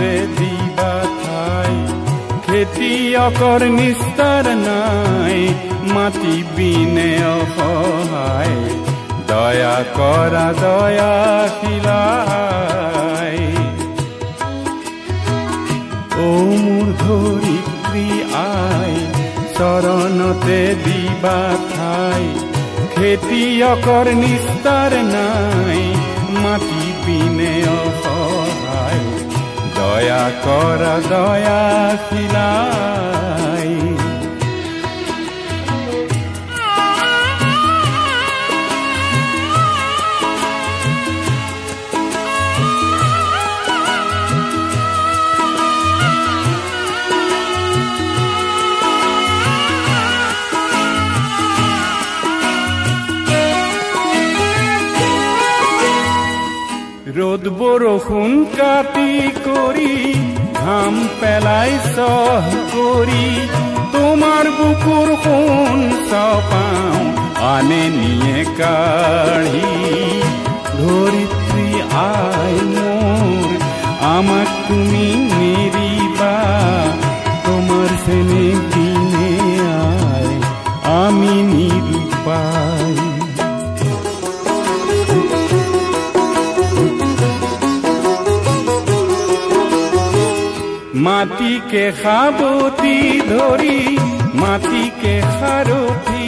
চৰণতে দিবা ঠাই। খেতিয়কৰ নিস্তাৰ নাই, মাটি বিনে অসহায়, দয়া কৰা দয়াশীলাই। ও মোৰ ধৰিত্ৰী আই, চৰণতে দিবা ঠাই। খেতিয়কৰ নিস্তাৰ নাই, মাটি বিনে অসহায়, দয়া কৰা দয়াশীলাই। ৰ'দ বৰষুণ কাটি কৰি, ঘাম পেলাই চহ কৰি, তোমাৰ বুকুৰ সোণ চপাওঁ আনে নিয়ে কাঢ়ি। ধৰিত্ৰী আই মোৰ, আমাক তুমি নেৰিবা, তোমাৰ চেনেহ বিনে আই আমি নিৰুপায়। মাটিকে সাবতি ধৰি, মাটিকে সাৰথি